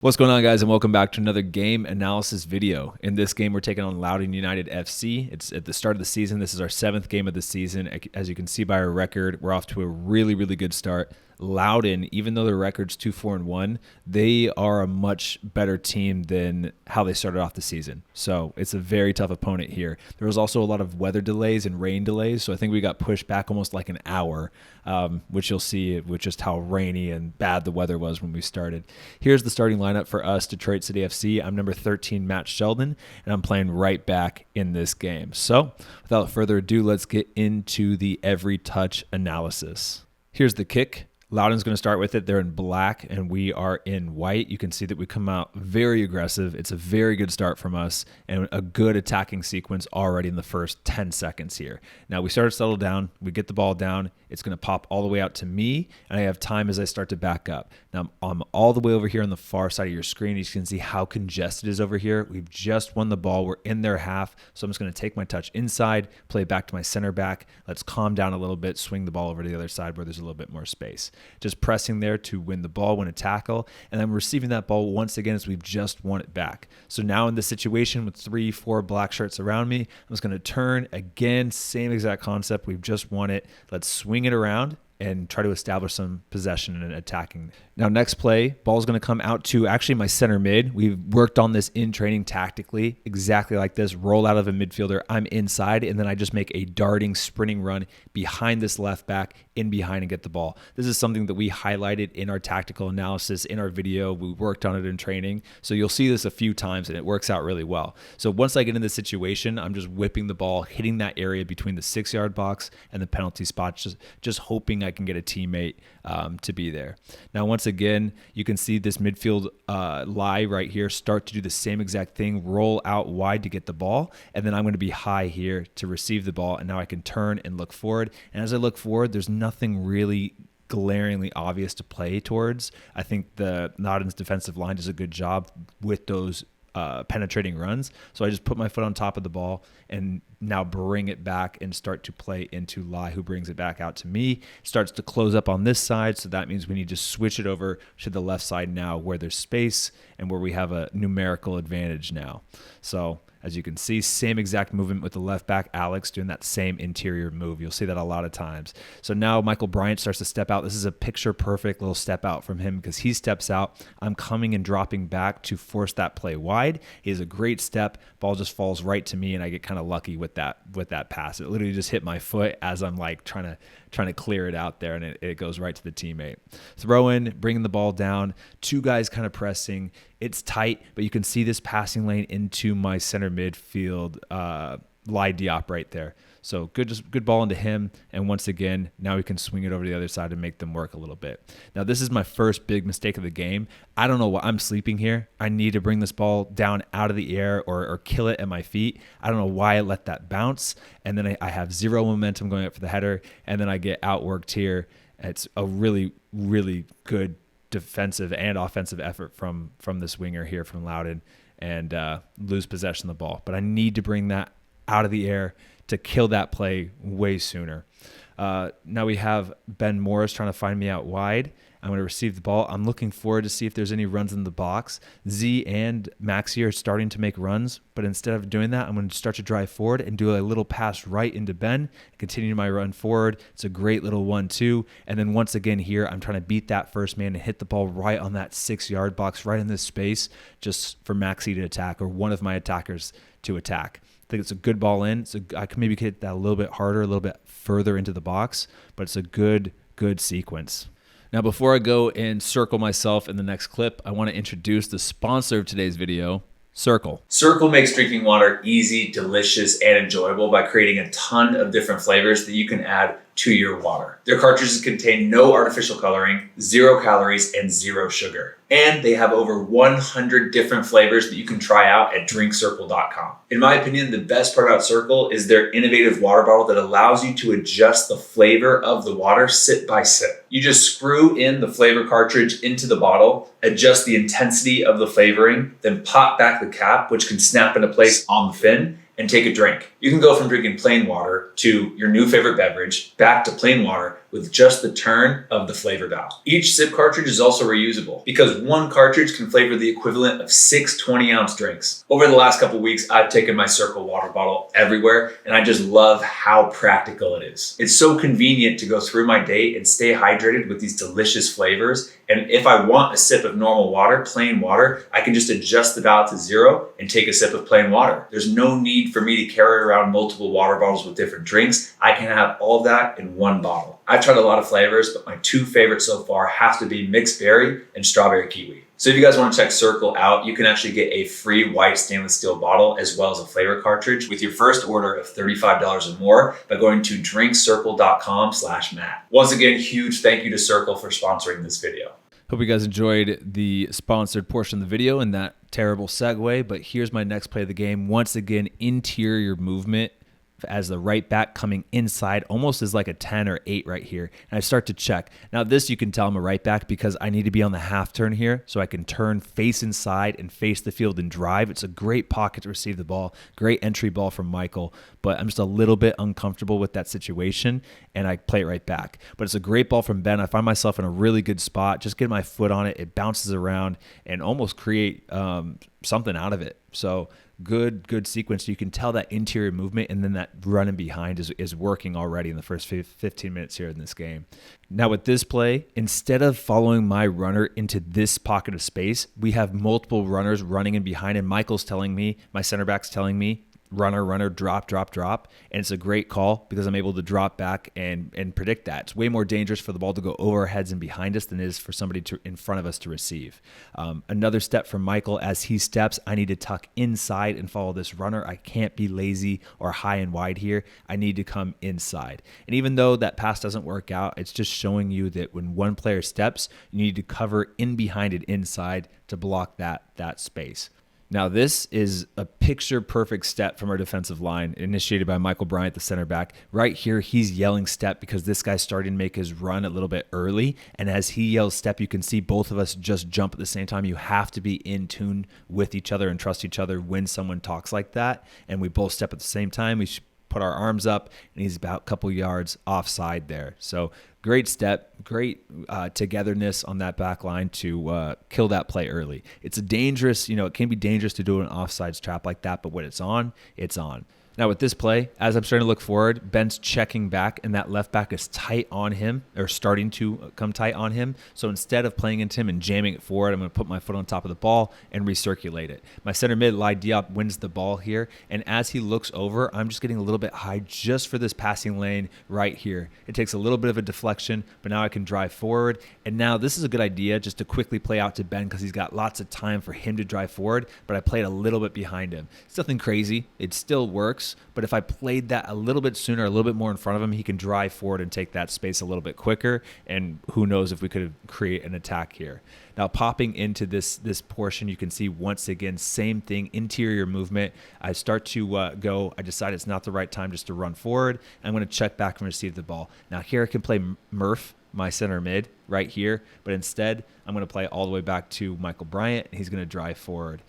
What's going on, guys, and welcome back to another game analysis video. In this game, we're taking on Loudoun United FC. It's at the start of the season. This is our 7th game of the season. As you can see by our record, we're off to a really good start. Loudoun, even though their record's 2-4-1, they are a much better team than how they started off the season. So it's a very tough opponent here. There was also a lot of weather delays and rain delays, so I think we got pushed back almost like an hour, which you'll see with just how rainy and bad the weather was when we started. Here's the starting lineup for us, Detroit City FC. I'm number 13, Matt Sheldon, and I'm playing right back in this game. So without further ado, let's get into the every touch analysis. Here's the kick. Loudoun's going to start with it. They're in black and we are in white. You can see that we come out very aggressive. It's a very good start from us and a good attacking sequence already in the first 10 seconds here. Now we start to settle down. We get the ball down. It's going to pop all the way out to me, and I have time as I start to back up. Now I'm all the way over here on the far side of your screen. You can see how congested it is over here. We've just won the ball. We're in their half, so I'm just going to take my touch inside, play back to my center back. Let's calm down a little bit, swing the ball over to the other side where there's a little bit more space. Just pressing there to win the ball, win a tackle, and I'm receiving that ball once again as we've just won it back. So now in this situation with 3-4 black shirts around me, I'm just going to turn again, same exact concept. We've just won it. Let's swing it around and try to establish some possession and attacking. Now, next play, ball's going to come out to actually my center mid. We've worked on this in training tactically, exactly like this. Roll out of a midfielder, I'm inside, and then I just make a darting, sprinting run behind this left back, in behind, and get the ball. This is something that we highlighted in our tactical analysis in our video. We worked on it in training, so you'll see this a few times, and it works out really well. So once I get in this situation, I'm just whipping the ball, hitting that area between the 6-yard box and the penalty spot, just hoping I can get a teammate to be there. Now, once again, you can see this midfield lie right here start to do the same exact thing, roll out wide to get the ball, and then I'm going to be high here to receive the ball, and now I can turn and look forward. And as I look forward, there's nothing really glaringly obvious to play towards. I think the Loudoun's defensive line does a good job with those penetrating runs. So I just put my foot on top of the ball and now bring it back and start to play into Lai, who brings it back out to me, starts to close up on this side. So that means we need to switch it over to the left side now where there's space and where we have a numerical advantage now. So as you can see, same exact movement with the left back, Alex, doing that same interior move. You'll see that a lot of times. So now Michael Bryant starts to step out. This is a picture-perfect little step out from him because he steps out. I'm coming and dropping back to force that play wide. He has a great step. Ball just falls right to me, and I get kind of lucky with that pass. It literally just hit my foot as I'm like trying to clear it out there, and it goes right to the teammate. Throwin, bringing the ball down. Two guys kind of pressing. It's tight, but you can see this passing lane into my center midfield, Lai Diop right there. So good ball into him. And once again, now we can swing it over to the other side and make them work a little bit. Now, this is my first big mistake of the game. I don't know why I'm sleeping here. I need to bring this ball down out of the air or kill it at my feet. I don't know why I let that bounce. And then I have zero momentum going up for the header. And then I get outworked here. It's a really good defensive and offensive effort from this winger here from Loudoun, and lose possession of the ball. But I need to bring that out of the air to kill that play way sooner. Now we have Ben Morris trying to find me out wide. I'm going to receive the ball. I'm looking forward to see if there's any runs in the box. Z and Maxi are starting to make runs, but instead of doing that, I'm going to start to drive forward and do a little pass right into Ben, continue my run forward. It's a great little 1-2. And then once again here, I'm trying to beat that first man and hit the ball right on that 6-yard box, right in this space, just for Maxi to attack or one of my attackers to attack. I think it's a good ball in. So I can maybe hit that a little bit harder, a little bit further into the box, but it's a good sequence. Now, before I go and circle myself in the next clip, I want to introduce the sponsor of today's video, Circle. Circle makes drinking water easy, delicious, and enjoyable by creating a ton of different flavors that you can add to your water. Their cartridges contain no artificial coloring, 0 calories, and 0 sugar. And they have over 100 different flavors that you can try out at drinkcircle.com. In my opinion, the best part about Circle is their innovative water bottle that allows you to adjust the flavor of the water sip by sip. You just screw in the flavor cartridge into the bottle, adjust the intensity of the flavoring, then pop back the cap, which can snap into place on the fin, and take a drink. You can go from drinking plain water to your new favorite beverage, back to plain water with just the turn of the flavor dial. Each sip cartridge is also reusable because one cartridge can flavor the equivalent of 6 20-ounce drinks. Over the last couple weeks, I've taken my Circle water bottle everywhere, and I just love how practical it is. It's so convenient to go through my day and stay hydrated with these delicious flavors. And if I want a sip of normal water, plain water, I can just adjust the dial to 0 and take a sip of plain water. There's no need for me to carry around multiple water bottles with different drinks. I can have all of that in one bottle. I've tried a lot of flavors, but my 2 favorites so far have to be mixed berry and strawberry kiwi. So if you guys want to check Circle out, you can actually get a free white stainless steel bottle as well as a flavor cartridge with your first order of $35 or more by going to drinkcircle.com/Matt. Once again, huge thank you to Circle for sponsoring this video. Hope you guys enjoyed the sponsored portion of the video and that terrible segue, but here's my next play of the game. Once again, interior movement as the right back coming inside, almost as like a 10 or 8 right here. And I start to check. Now this you can tell I'm a right back because I need to be on the half turn here so I can turn face inside and face the field and drive. It's a great pocket to receive the ball, great entry ball from Michael, but I'm just a little bit uncomfortable with that situation and I play it right back. But it's a great ball from Ben. I find myself in a really good spot, just get my foot on it. It bounces around and almost create something out of it. So good sequence. You can tell that interior movement and then that running behind is working already in the first 15 minutes here in this game. Now with this play, instead of following my runner into this pocket of space, we have multiple runners running in behind and Michael's telling me, my center back's telling me, runner, drop. And it's a great call because I'm able to drop back and predict that. It's way more dangerous for the ball to go over our heads and behind us than it is for somebody in front of us to receive. Another step from Michael, as he steps, I need to tuck inside and follow this runner. I can't be lazy or high and wide here. I need to come inside. And even though that pass doesn't work out, it's just showing you that when one player steps, you need to cover in behind it inside to block that space. Now, this is a picture-perfect step from our defensive line, initiated by Michael Bryant, the center back. Right here, he's yelling step because this guy's starting to make his run a little bit early. And as he yells step, you can see both of us just jump at the same time. You have to be in tune with each other and trust each other when someone talks like that. And we both step at the same time. We should put our arms up, and he's about a couple yards offside there. So great step, great togetherness on that back line to kill that play early. It's a dangerous, it can be dangerous to do an offsides trap like that, but when it's on, it's on. Now with this play, as I'm starting to look forward, Ben's checking back and that left back is tight on him or starting to come tight on him. So instead of playing into him and jamming it forward, I'm going to put my foot on top of the ball and recirculate it. My center mid, Lai Diop, wins the ball here. And as he looks over, I'm just getting a little bit high just for this passing lane right here. It takes a little bit of a deflection, but now I can drive forward. And now this is a good idea just to quickly play out to Ben because he's got lots of time for him to drive forward, but I played a little bit behind him. It's nothing crazy. It still works. But if I played that a little bit sooner, a little bit more in front of him, he can drive forward and take that space a little bit quicker. And who knows if we could create an attack here. Now, popping into this portion, you can see once again, same thing, interior movement. I start to go. I decide it's not the right time just to run forward. I'm going to check back and receive the ball. Now, here I can play Murph, my center mid, right here. But instead, I'm going to play all the way back to Michael Bryant, and he's going to drive forward.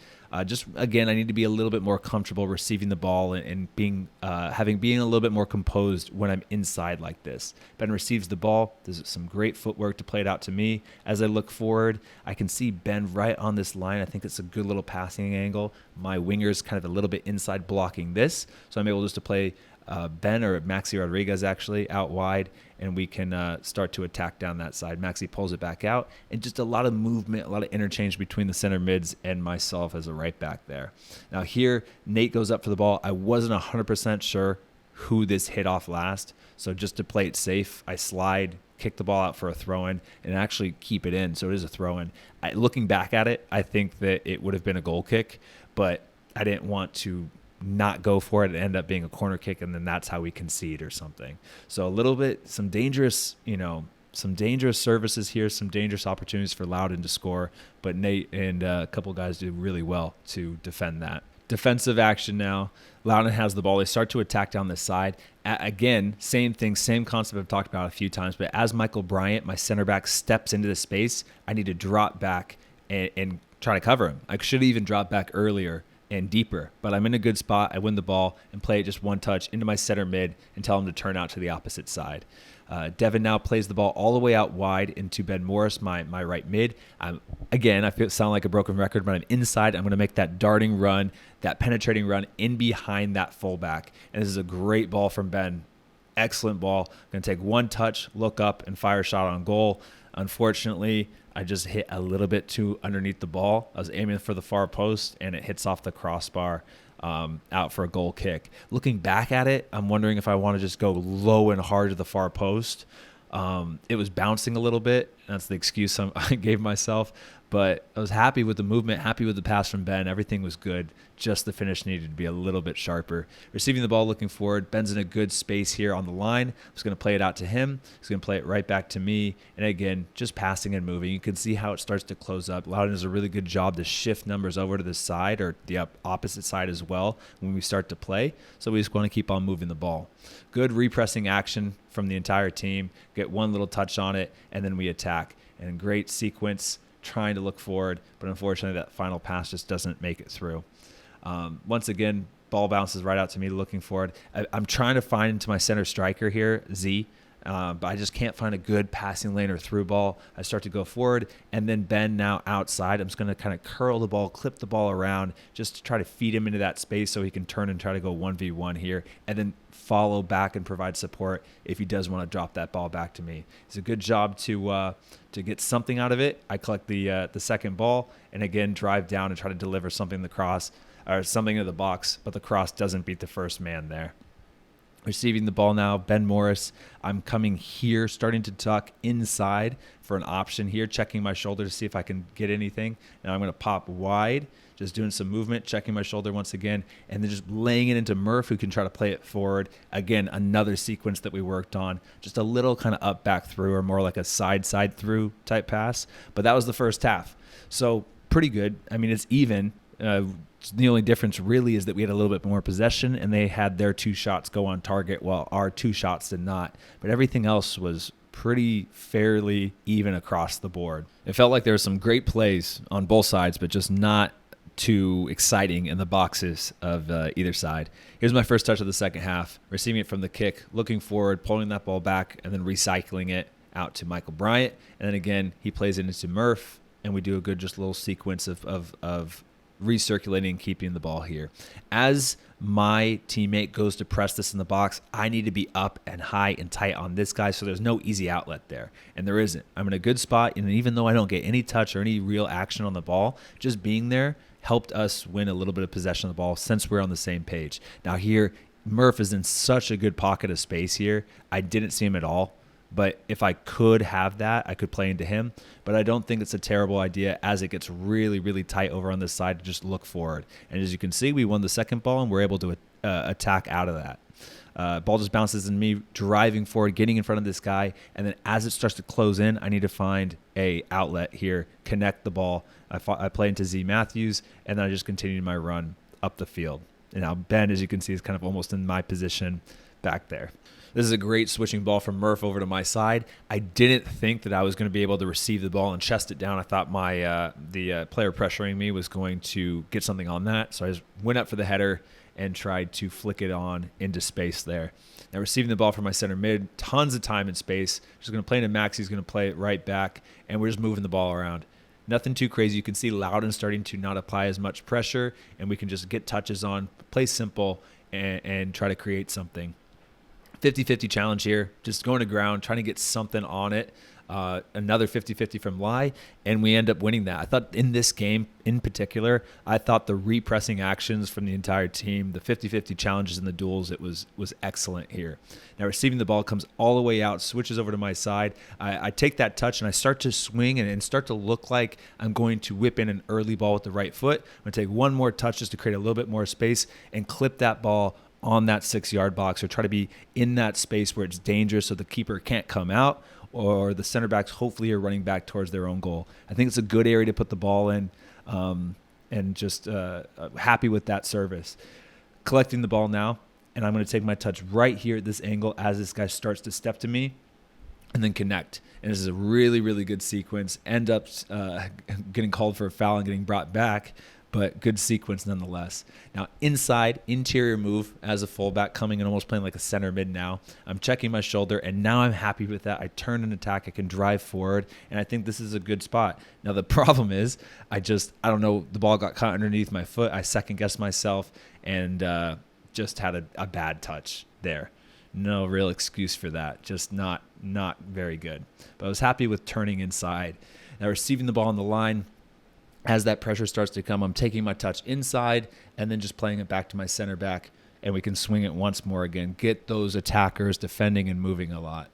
Just again, I need to be a little bit more comfortable receiving the ball and being a little bit more composed when I'm inside like this. Ben receives the ball. There's some great footwork to play it out to me. As I look forward, I can see Ben right on this line. I think it's a good little passing angle. My winger's kind of a little bit inside blocking this, so I'm able just to play Ben or Maxi Rodriguez actually out wide, and we can start to attack down that side. Maxi pulls it back out, and just a lot of movement, a lot of interchange between the center mids and myself as a right back there. Now here, Nate goes up for the ball. I wasn't 100% sure who this hit off last, so just to play it safe, I slide, kick the ball out for a throw-in, and actually keep it in, so it is a throw-in. Looking back at it, I think that it would have been a goal kick, but I didn't want to not go for it and end up being a corner kick, and then that's how we concede or something. So a little bit, some dangerous services here, some dangerous opportunities for Loudon to score, but Nate and a couple guys do really well to defend that. Defensive action now. Loudon has the ball. They start to attack down this side. Again, same thing, same concept I've talked about a few times, but as Michael Bryant, my center back, steps into the space, I need to drop back and try to cover him. I should even drop back earlier and deeper. But I'm in a good spot. I win the ball and play it just one touch into my center mid and tell him to turn out to the opposite side. Devin now plays the ball all the way out wide into Ben Morris, my right mid. Again, I sound like a broken record, but I'm inside. I'm going to make that darting run, that penetrating run in behind that fullback. And this is a great ball from Ben. Excellent ball. I'm going to take one touch, look up, and fire a shot on goal. Unfortunately, I just hit a little bit too underneath the ball. I was aiming for the far post, and it hits off the crossbar. Out for a goal kick. Looking back at it, I'm wondering if I want to just go low and hard to the far post. It was bouncing a little bit. That's the excuse I gave myself. But I was happy with the movement, happy with the pass from Ben. Everything was good. Just the finish needed to be a little bit sharper. Receiving the ball, looking forward. Ben's in a good space here on the line. I was going to play it out to him. He's going to play it right back to me. And again, just passing and moving. You can see how it starts to close up. Loudon does a really good job to shift numbers over to the side or the opposite side as well when we start to play. So we just want to keep on moving the ball. Good repressing action from the entire team. Get one little touch on it, and then we attack. And great sequence, trying to look forward, but unfortunately that final pass just doesn't make it through. Once again, ball bounces right out to me looking forward. I'm trying to find into my center striker here, Z, but I just can't find a good passing lane or through ball. I start to go forward, and then Ben now outside. I'm just going to kind of curl the ball, clip the ball around, just to try to feed him into that space so he can turn and try to go 1v1 here, and then follow back and provide support if he does want to drop that ball back to me. It's a good job to get something out of it. I collect the second ball, and again drive down and try to deliver something in the cross or something into the box, but the cross doesn't beat the first man there. Receiving the ball now, Ben Morris. I'm coming here, starting to tuck inside for an option here, checking my shoulder to see if I can get anything. Now I'm going to pop wide, just doing some movement, checking my shoulder once again, and then just laying it into Murph, who can try to play it forward. Again, another sequence that we worked on, just a little kind of up, back through, or more like a side through type pass. But that was the first half. So pretty good. I mean, it's even. The only difference really is that we had a little bit more possession, and they had their two shots go on target while our two shots did not. But everything else was pretty fairly even across the board. It felt like there were some great plays on both sides, but just not too exciting in the boxes of either side. Here's my first touch of the second half, receiving it from the kick, looking forward, pulling that ball back, and then recycling it out to Michael Bryant. And then again, he plays it into Murph, and we do a good just little sequence of recirculating and keeping the ball here. As my teammate goes to press this in the box, I need to be up and high and tight on this guy, so there's no easy outlet there. And there isn't. I'm in a good spot, and even though I don't get any touch or any real action on the ball, just being there helped us win a little bit of possession of the ball since we're on the same page. Now here, Murph is in such a good pocket of space here. I didn't see him at all. But if I could have that, I could play into him. But I don't think it's a terrible idea as it gets really, really tight over on this side to just look forward. And as you can see, we won the second ball, and we're able to attack out of that. Ball just bounces in me, driving forward, getting in front of this guy. And then as it starts to close in, I need to find a outlet here, connect the ball. I play into Z Matthews, and then I just continue my run up the field. And now Ben, as you can see, is kind of almost in my position back there. This is a great switching ball from Murph over to my side. I didn't think that I was going to be able to receive the ball and chest it down. I thought the player pressuring me was going to get something on that. So I just went up for the header and tried to flick it on into space there. Now receiving the ball from my center mid, tons of time and space. Just going to play into Max. He's going to play it right back, and we're just moving the ball around. Nothing too crazy. You can see Loudon starting to not apply as much pressure, and we can just get touches on, play simple, and try to create something. 50-50 challenge here, just going to ground, trying to get something on it. Another 50-50 from Lai, and we end up winning that. I thought in this game in particular, I thought the repressing actions from the entire team, the 50-50 challenges and the duels, it was excellent here. Now receiving the ball comes all the way out, switches over to my side. I take that touch and I start to swing and start to look like I'm going to whip in an early ball with the right foot. I'm going to take one more touch just to create a little bit more space and clip that ball on that 6-yard box, or try to be in that space where it's dangerous so the keeper can't come out, or the center backs hopefully are running back towards their own goal. I think it's a good area to put the ball in, and just happy with that service. Collecting the ball now, and I'm going to take my touch right here at this angle as this guy starts to step to me, and then connect. And this is a really, really good sequence. End up getting called for a foul and getting brought back. but good sequence nonetheless. Now inside, interior move as a fullback, coming and almost playing like a center mid now. I'm checking my shoulder, and now I'm happy with that. I turn and attack. I can drive forward, and I think this is a good spot. Now the problem is I don't know, the ball got caught underneath my foot. I second-guessed myself and just had a bad touch there. No real excuse for that. Just not very good. But I was happy with turning inside. Now receiving the ball on the line, as that pressure starts to come, I'm taking my touch inside and then just playing it back to my center back, and we can swing it once more again. Get those attackers defending and moving a lot.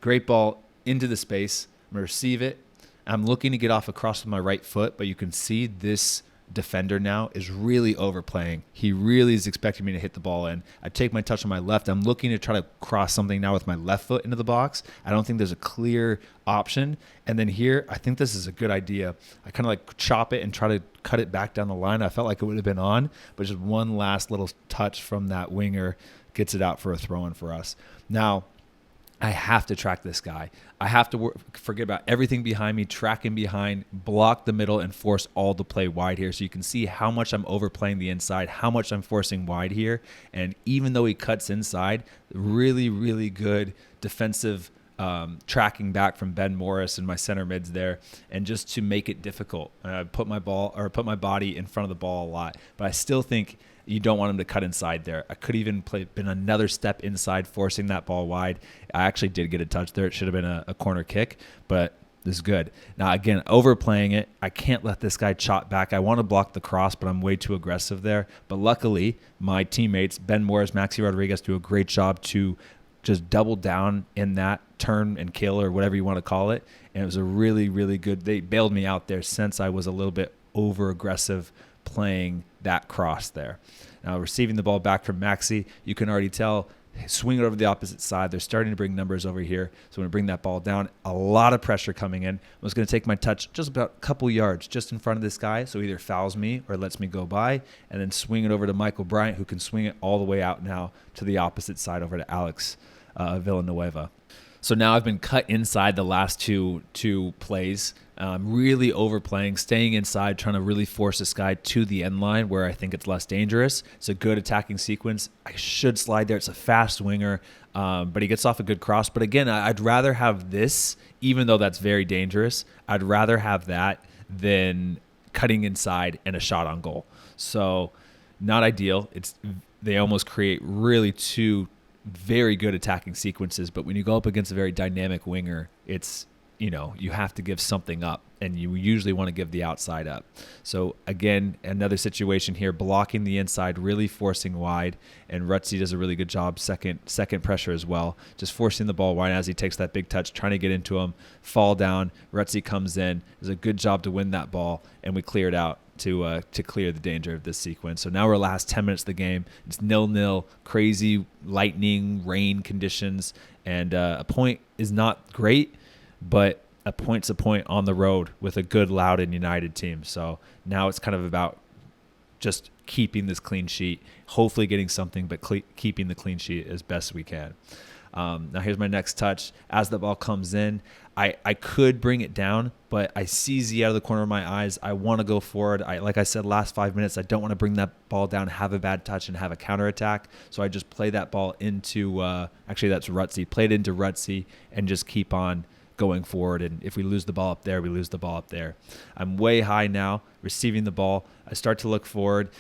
Great ball into the space. I'm going to receive it. I'm looking to get off across with my right foot, but you can see this defender now is really overplaying. He really is expecting me to hit the ball in. I take my touch on my left. I'm looking to try to cross something now with my left foot into the box. I don't think there's a clear option. And then here, I think this is a good idea. I kind of like chop it and try to cut it back down the line. I felt like it would have been on, but just one last little touch from that winger gets it out for a throw-in for us. Now, I have to track this guy. I have to forget about everything behind me, track him behind, block the middle, and force all the play wide here. So you can see how much I'm overplaying the inside, how much I'm forcing wide here. And even though he cuts inside, really, really good defensive tracking back from Ben Morris and my center mids there, and just to make it difficult. I put my body in front of the ball a lot, but I still think you don't want him to cut inside there. I could even been another step inside, forcing that ball wide. I actually did get a touch there. It should have been a corner kick, but this is good. Now, again, overplaying it. I can't let this guy chop back. I want to block the cross, but I'm way too aggressive there. But luckily, my teammates, Ben Morris, Maxi Rodriguez, do a great job to just double down in that turn and kill, or whatever you want to call it. And it was a really, really good. They bailed me out there since I was a little bit over aggressive playing that cross there. Now receiving the ball back from Maxi, you can already tell, swing it over the opposite side. They're starting to bring numbers over here. So I'm going to bring that ball down. A lot of pressure coming in. I was going to take my touch just about a couple yards just in front of this guy, so either fouls me or lets me go by, and then swing it over to Michael Bryant, who can swing it all the way out now to the opposite side over to Alex Villanueva. So now I've been cut inside the last two plays. Really overplaying, staying inside, trying to really force this guy to the end line where I think it's less dangerous. It's a good attacking sequence. I should slide there. It's a fast winger, but he gets off a good cross. But again, I'd rather have this, even though that's very dangerous. I'd rather have that than cutting inside and a shot on goal. So not ideal. They almost create really two very good attacking sequences, but when you go up against a very dynamic winger, you have to give something up, and you usually want to give the outside up. So again, another situation here, blocking the inside, really forcing wide, and Rutzi does a really good job, second pressure as well, just forcing the ball wide as he takes that big touch, trying to get into him, fall down. Rutzi comes in, does a good job to win that ball, and we clear it out to clear the danger of this sequence. So now we're last 10 minutes of the game. It's 0-0, crazy lightning, rain conditions, and a point is not great, but a point's a point on the road with a good Loudoun United team. So now it's kind of about just keeping this clean sheet, hopefully getting something, but keeping the clean sheet as best we can. Now here's my next touch. As the ball comes in, I could bring it down, but I see Z out of the corner of my eyes. I want to go forward. Like I said, last 5 minutes, I don't want to bring that ball down, have a bad touch, and have a counterattack. So I just play that ball into, actually that's Rutzi, played into Rutzi, and just keep on going forward. And if we lose the ball up there, we lose the ball up there. I'm way high now, receiving the ball. I start to look forward.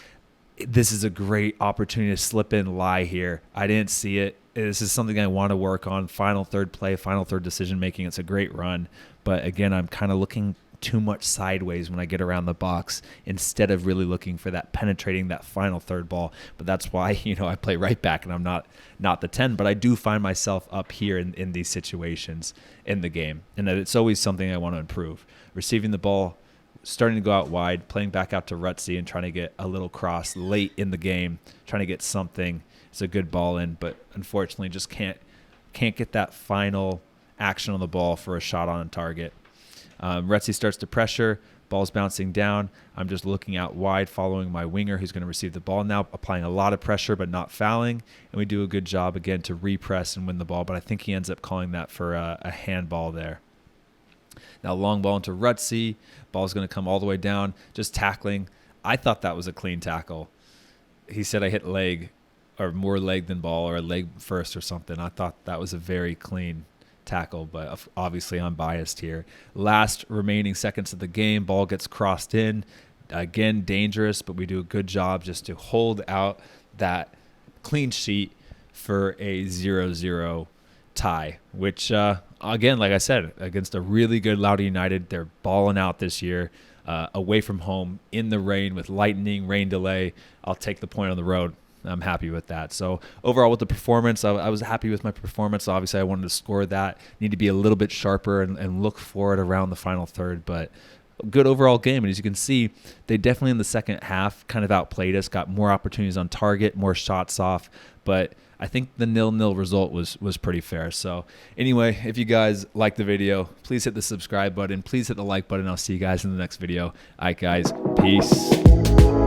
This is a great opportunity to slip in lie here. I didn't see it. This is something I want to work on. Final third play, final third decision making. It's a great run. But again, I'm kind of looking too much sideways when I get around the box instead of really looking for that penetrating that final third ball. But that's why, I play right back and I'm not the 10, but I do find myself up here in these situations in the game. And it's always something I want to improve. Receiving the ball, starting to go out wide, playing back out to Rutzi and trying to get a little cross late in the game, trying to get something. It's a good ball in, but unfortunately just can't get that final action on the ball for a shot on target. Rutzi starts to pressure, ball's bouncing down. I'm just looking out wide, following my winger who's going to receive the ball now, applying a lot of pressure but not fouling. And we do a good job again to repress and win the ball, but I think he ends up calling that for a handball there. Now long ball into Rutzi. Ball's going to come all the way down, just tackling. I thought that was a clean tackle. He said I hit leg, or more leg than ball, or leg first or something. I thought that was a very clean tackle, but obviously I'm biased here. Last remaining seconds of the game, ball gets crossed in. Again, dangerous, but we do a good job just to hold out that clean sheet for a 0-0 tie, which, again, like I said, against a really good Loudoun United, they're balling out this year, away from home, in the rain with lightning, rain delay. I'll take the point on the road. I'm happy with that. So overall with the performance, I was happy with my performance. Obviously, I wanted to score that. Need to be a little bit sharper and look for it around the final third, but good overall game. And as you can see, they definitely in the second half kind of outplayed us, got more opportunities on target, more shots off, but I think the 0-0 result was pretty fair. So anyway, if you guys like the video, please hit the subscribe button. Please hit the like button. I'll see you guys in the next video. All right, guys. Peace.